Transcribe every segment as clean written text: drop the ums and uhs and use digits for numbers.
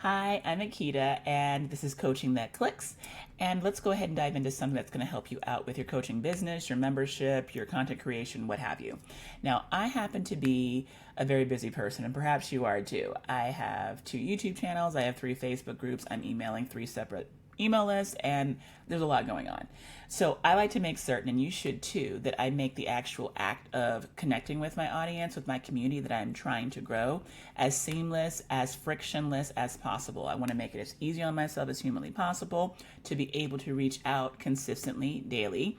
Hi, I'm Akita, and this is Coaching That Clicks. And let's go ahead and dive into something that's going to help you out with your coaching business, your membership, your content creation, what have you. Now, I happen to be a very busy person, and perhaps you are too. I have 2 YouTube channels, I have 3 Facebook groups, I'm emailing 3 separate email lists, and there's a lot going on. So I like to make certain, and you should too, that I make the actual act of connecting with my audience, with my community that I'm trying to grow, as seamless, as frictionless as possible. I want to make it as easy on myself as humanly possible to be able to reach out consistently, daily,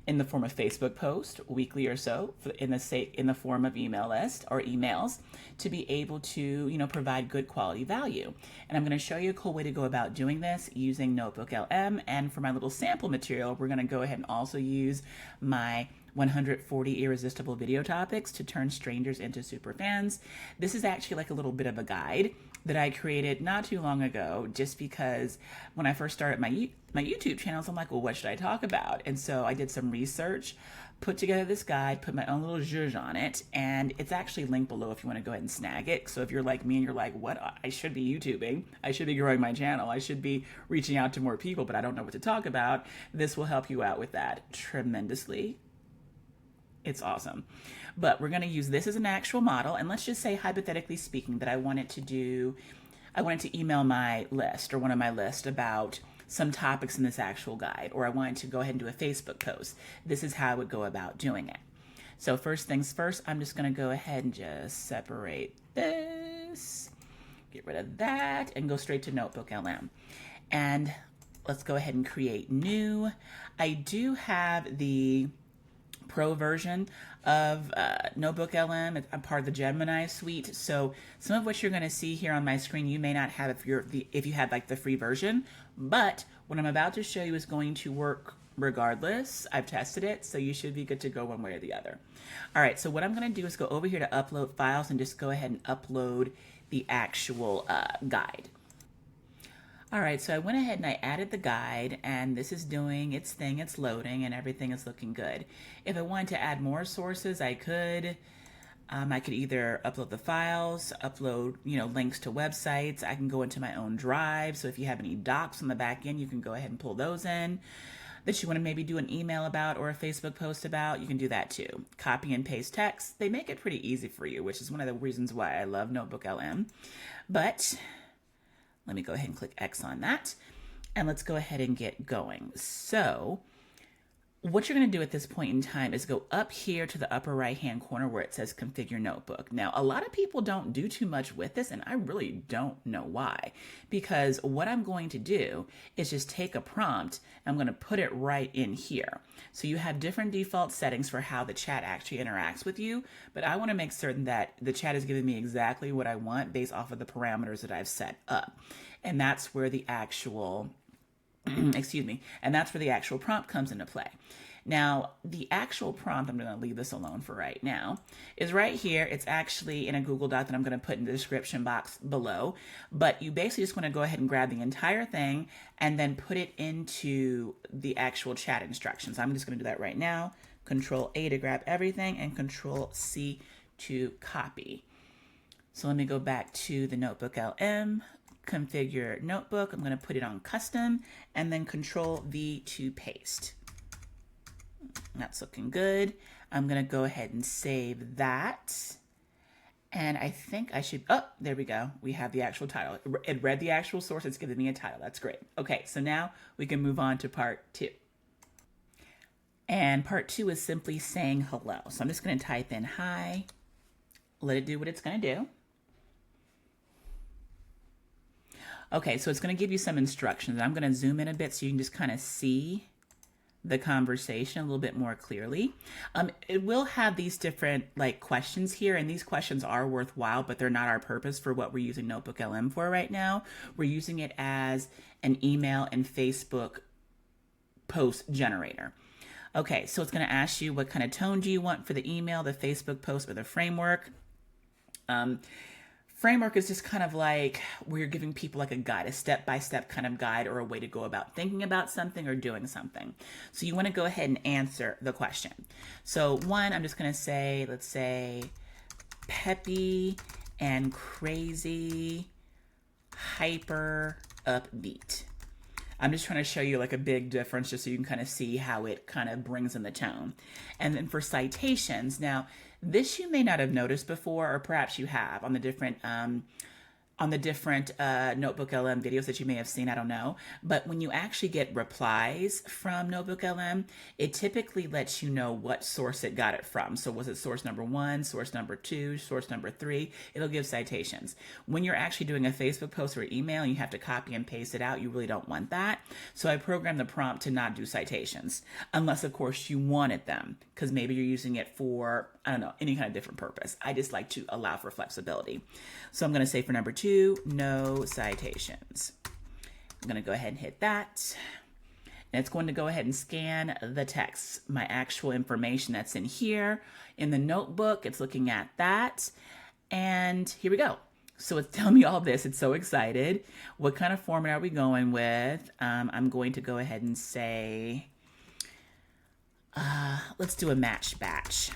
in the form of Facebook post, weekly or so, in the form of email list or emails, to be able to provide good quality value. And I'm going to show you a cool way to go about doing this using NotebookLM. And for my little sample material, we're going to go ahead and also use my 140 irresistible video topics to turn strangers into super fans. This is actually like a little bit of a guide that I created not too long ago, just because when I first started my YouTube channels, I'm like, well, what should I talk about? And so I did some research, put together this guide, put my own little zhuzh on it, and it's actually linked below if you want to go ahead and snag it. So if you're like me and you're like, what? I should be YouTubing, I should be growing my channel, I should be reaching out to more people, but I don't know what to talk about, this will help you out with that tremendously. It's awesome. But we're going to use this as an actual model. And let's just say, hypothetically speaking, that I wanted to email my list or one of my lists about some topics in this actual guide, or I wanted to go ahead and do a Facebook post. This is how I would go about doing it. So first things first, I'm just going to go ahead and just separate this, get rid of that, and go straight to NotebookLM. And let's go ahead and create new. I do have the Pro version of NotebookLM. I'm part of the Gemini suite, so some of what you're going to see here on my screen you may not have if you had like the free version, but what I'm about to show you is going to work regardless. I've tested it, so you should be good to go one way or the other. All right, so what I'm going to do is go over here to upload files and just go ahead and upload the actual guide. All right, so I went ahead and I added the guide, and this is doing its thing, it's loading, and everything is looking good. If I wanted to add more sources, I could. I could either upload the files, upload links to websites. I can go into my own drive, so if you have any docs on the back end, you can go ahead and pull those in that you want to maybe do an email about or a Facebook post about. You can do that too. Copy and paste text. They make it pretty easy for you, which is one of the reasons why I love NotebookLM. But let me go ahead and click X on that, and let's go ahead and get going. So what you're going to do at this point in time is go up here to the upper right hand corner where it says configure notebook. Now, a lot of people don't do too much with this, and I really don't know why, because what I'm going to do is just take a prompt and I'm going to put it right in here. So you have different default settings for how the chat actually interacts with you, but I want to make certain that the chat is giving me exactly what I want based off of the parameters that I've set up. And that's where the actual excuse me, and that's where the actual prompt comes into play. Now, the actual prompt, I'm going to leave this alone for right now, is right here. It's actually in a Google Doc that I'm going to put in the description box below, but you basically just want to go ahead and grab the entire thing and then put it into the actual chat instructions. I'm just going to do that right now. Control A to grab everything and Control C to copy. So let me go back to the NotebookLM, configure notebook. I'm going to put it on custom and then Control V to paste. That's looking good. I'm going to go ahead and save that. And I think I should, oh, there we go. We have the actual title. It read the actual source. It's giving me a title. That's great. Okay, so now we can move on to part 2. And part 2 is simply saying hello. So I'm just going to type in hi, let it do what it's going to do. Okay, so it's going to give you some instructions. I'm going to zoom in a bit so you can just kind of see the conversation a little bit more clearly. It will have these different questions here, and these questions are worthwhile, but they're not our purpose for what we're using NotebookLM for right now. We're using it as an email and Facebook post generator. Okay, so it's going to ask you what kind of tone do you want for the email, the Facebook post, or the framework. Framework is just kind of like we're giving people like a guide, a step-by-step kind of guide or a way to go about thinking about something or doing something. So you want to go ahead and answer the question. So one, I'm just going to say, let's say, peppy and crazy hyper upbeat. I'm just trying to show you like a big difference just so you can kind of see how it kind of brings in the tone. And then for citations, now this you may not have noticed before, or perhaps you have on the different NotebookLM videos that you may have seen, I don't know. But when you actually get replies from NotebookLM, it typically lets you know what source it got it from. So was it source number 1, source number 2, source number 3? It'll give citations. When you're actually doing a Facebook post or email and you have to copy and paste it out, you really don't want that. So I programmed the prompt to not do citations, unless of course you wanted them, because maybe you're using it for, I don't know, any kind of different purpose. I just like to allow for flexibility. So I'm going to say for number 2, no citations. I'm going to go ahead and hit that. And it's going to go ahead and scan the text, my actual information that's in here. In the notebook, it's looking at that. And here we go. So it's telling me all this. It's so excited. What kind of format are we going with? I'm going to go ahead and say, let's do a match batch.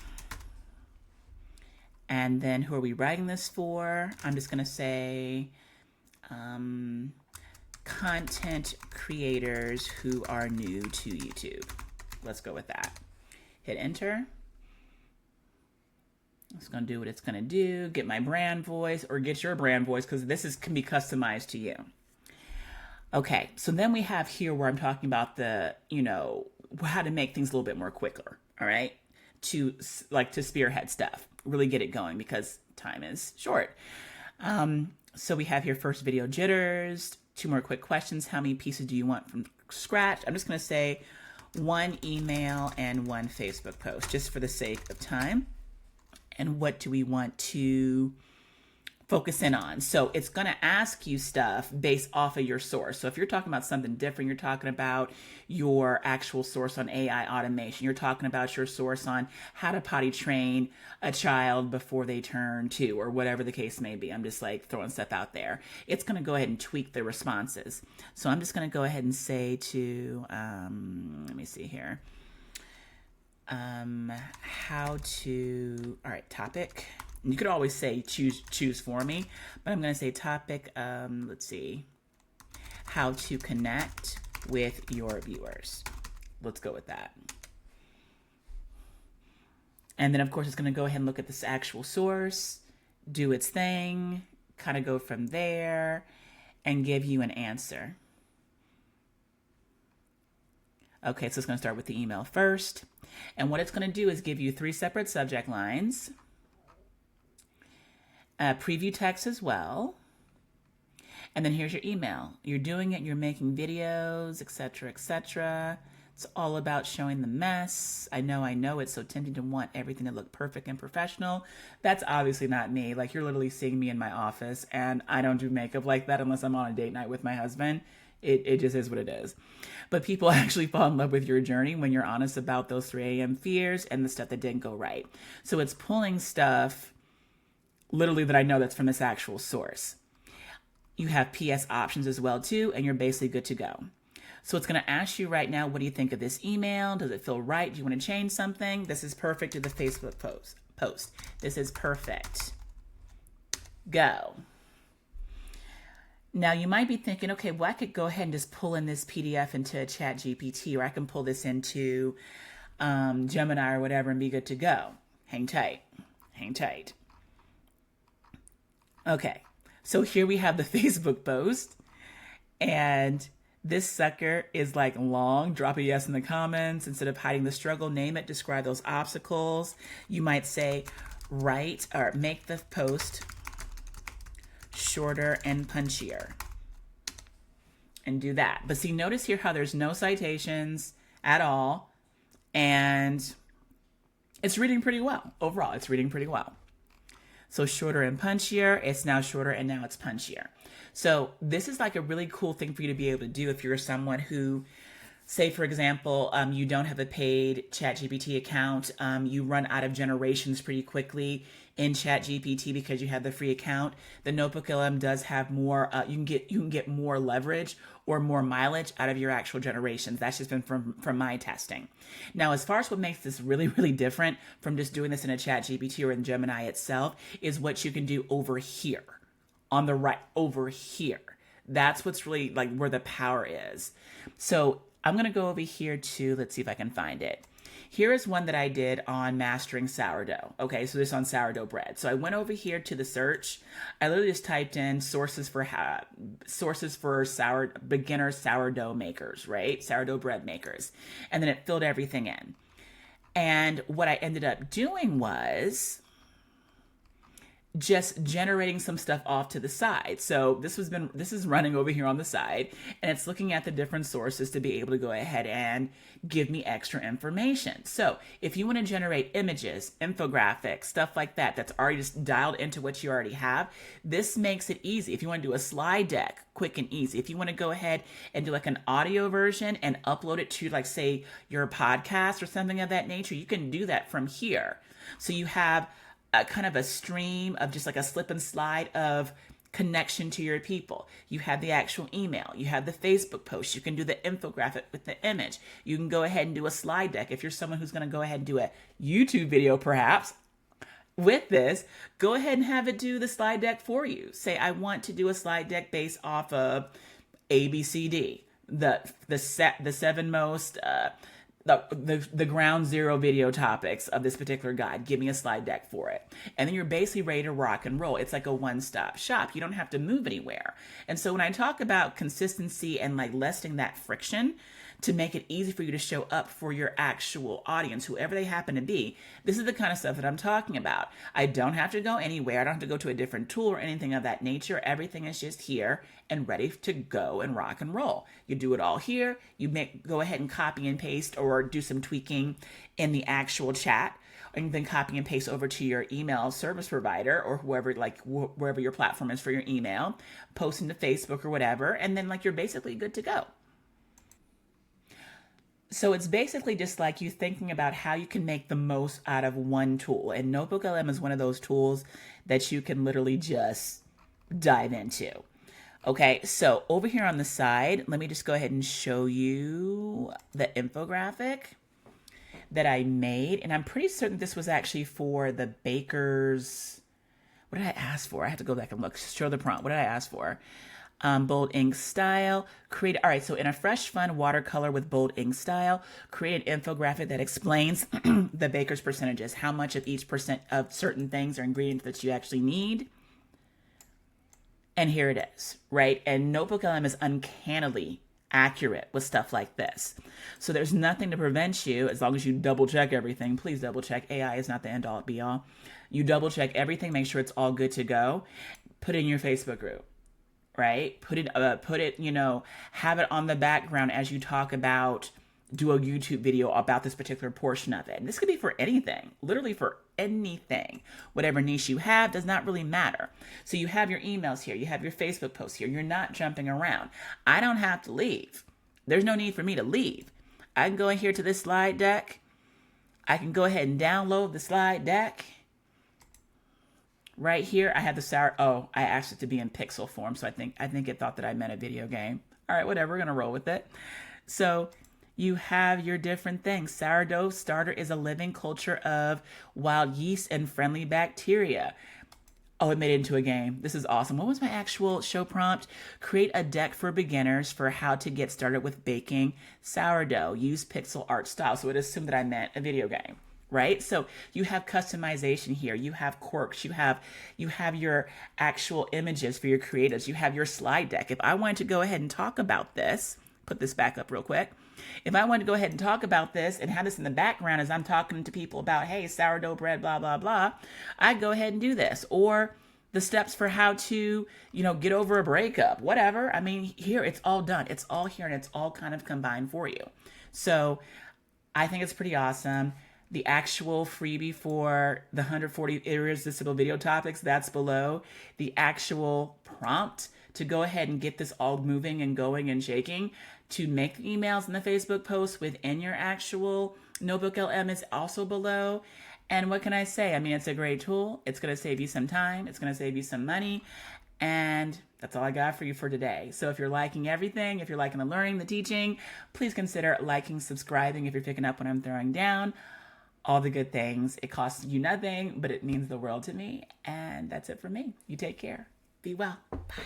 And then who are we writing this for? I'm just going to say content creators who are new to YouTube. Let's go with that. Hit enter. It's going to do what it's going to do. Get my brand voice, or get your brand voice, because can be customized to you. Okay, so then we have here where I'm talking about the, how to make things a little bit more quicker. All right, to spearhead stuff. Really get it going because time is short. So we have here first video jitters, 2 more quick questions. How many pieces do you want from scratch? I'm just going to say 1 email and 1 Facebook post just for the sake of time. And what do we want to focus in on? So it's going to ask you stuff based off of your source. So if you're talking about something different, you're talking about your actual source on AI automation. You're talking about your source on how to potty train a child before they turn 2, or whatever the case may be. I'm just like throwing stuff out there. It's going to go ahead and tweak the responses. So I'm just going to go ahead and say to, let me see here. How to, all right, topic. You could always say choose for me, but I'm going to say topic, let's see, how to connect with your viewers. Let's go with that. And then of course it's going to go ahead and look at this actual source, do its thing, kind of go from there and give you an answer. Okay, so it's going to start with the email first. And what it's going to do is give you 3 separate subject lines. Preview text as well. And then here's your email. You're doing it, you're making videos, etc., etc. It's all about showing the mess. I know it's so tempting to want everything to look perfect and professional. That's obviously not me. Like, you're literally seeing me in my office, and I don't do makeup like that unless I'm on a date night with my husband. It just is what it is. But people actually fall in love with your journey when you're honest about those 3 a.m. fears and the stuff that didn't go right. So it's pulling stuff literally that I know that's from this actual source. You have PS options as well too, and you're basically good to go. So it's going to ask you right now, what do you think of this email? Does it feel right? Do you want to change something? This is perfect to the Facebook post. This is perfect. Go. Now you might be thinking, okay, well, I could go ahead and just pull in this PDF into a ChatGPT, or I can pull this into Gemini or whatever and be good to go. Hang tight. Hang tight. Okay, so here we have the Facebook post, and this sucker is like long. Drop a yes in the comments. Instead of hiding the struggle, name it, describe those obstacles. You might say, write or make the post shorter and punchier, and do that. But see, notice here how there's no citations at all, and it's reading pretty well. Overall, it's reading pretty well. So shorter and punchier, it's now shorter and now it's punchier. So this is like a really cool thing for you to be able to do if you're someone who, say for example, you don't have a paid ChatGPT account, you run out of generations pretty quickly in ChatGPT because you have the free account. The NotebookLM does have more, you can get more leverage or more mileage out of your actual generations. That's just been from my testing. Now, as far as what makes this really, really different from just doing this in a ChatGPT or in Gemini itself is what you can do over here, on the right, over here. That's what's really like where the power is. So I'm going to go over here to, let's see if I can find it. Here is one that I did on mastering sourdough. Okay, so this is on sourdough bread. So I went over here to the search. I literally just typed in sources for beginner sourdough makers, right? Sourdough bread makers. And then it filled everything in. And what I ended up doing was just generating some stuff off to the side. So this is running over here on the side, and it's looking at the different sources to be able to go ahead and give me extra information. So if you want to generate images, infographics, stuff like that, that's already just dialed into what you already have, this makes it easy. If you want to do a slide deck, quick and easy. If you want to go ahead and do like an audio version and upload it to like, say, your podcast or something of that nature, you can do that from here. So you have kind of a stream of just like a slip and slide of connection to your people. You have the actual email. You have the Facebook post. You can do the infographic with the image. You can go ahead and do a slide deck. If you're someone who's going to go ahead and do a YouTube video, perhaps, with this, go ahead and have it do the slide deck for you. Say, I want to do a slide deck based off of ABCD, the seven most the ground zero video topics of this particular guide. Give me a slide deck for it. And then you're basically ready to rock and roll. It's like a one-stop shop. You don't have to move anywhere. And so when I talk about consistency and like lessening that friction to make it easy for you to show up for your actual audience, whoever they happen to be, this is the kind of stuff that I'm talking about. I don't have to go anywhere. I don't have to go to a different tool or anything of that nature. Everything is just here and ready to go and rock and roll. You do it all here. You go ahead and copy and paste or do some tweaking in the actual chat, and then copy and paste over to your email service provider or whoever, like wherever your platform is for your email, post into Facebook or whatever, and then like you're basically good to go. So it's basically just like you thinking about how you can make the most out of one tool. And NotebookLM is one of those tools that you can literally just dive into. Okay, so over here on the side, let me just go ahead and show you the infographic that I made. And I'm pretty certain this was actually for the bakers. What did I ask for? I have to go back and look. Show the prompt. What did I ask for? Bold ink style, all right, so in a fresh, fun watercolor with bold ink style, create an infographic that explains the baker's percentages, how much of each percent of certain things or ingredients that you actually need. And here it is, right? And NotebookLM is uncannily accurate with stuff like this. So there's nothing to prevent you, as long as you double check everything. Please double check. AI is not the end all be all. You double check everything, make sure it's all good to go. Put it in your Facebook group. Right? Put it, have it on the background as you talk about, do a YouTube video about this particular portion of it. And this could be for anything, literally for anything. Whatever niche you have does not really matter. So you have your emails here, you have your Facebook posts here. You're not jumping around. I don't have to leave. There's no need for me to leave. I can go in here to this slide deck. I can go ahead and download the slide deck. Right here, I have I asked it to be in pixel form, so I think it thought that I meant a video game. All right, whatever, we're gonna roll with it. So you have your different things. Sourdough starter is a living culture of wild yeast and friendly bacteria. Oh, it made it into a game. This is awesome. What was my actual show prompt? Create a deck for beginners for how to get started with baking sourdough. Use pixel art style. So it assumed that I meant a video game. Right? So you have customization here. You have quirks. You have your actual images for your creatives. You have your slide deck. If I wanted to go ahead and talk about this, put this back up real quick. If I wanted to go ahead and talk about this and have this in the background as I'm talking to people about, hey, sourdough bread, blah, blah, blah, I'd go ahead and do this. Or the steps for how to, get over a breakup, whatever. I mean, here, it's all done. It's all here and it's all kind of combined for you. So I think it's pretty awesome. The actual freebie for the 140 irresistible video topics, that's below. The actual prompt to go ahead and get this all moving and going and shaking, to make the emails and the Facebook posts within your actual NotebookLM is also below. And what can I say? I mean, it's a great tool. It's going to save you some time. It's going to save you some money. And that's all I got for you for today. So if you're liking everything, if you're liking the learning, the teaching, please consider liking, subscribing if you're picking up what I'm throwing down. All the good things. It costs you nothing, but it means the world to me. And that's it for me. You take care. Be well. Bye.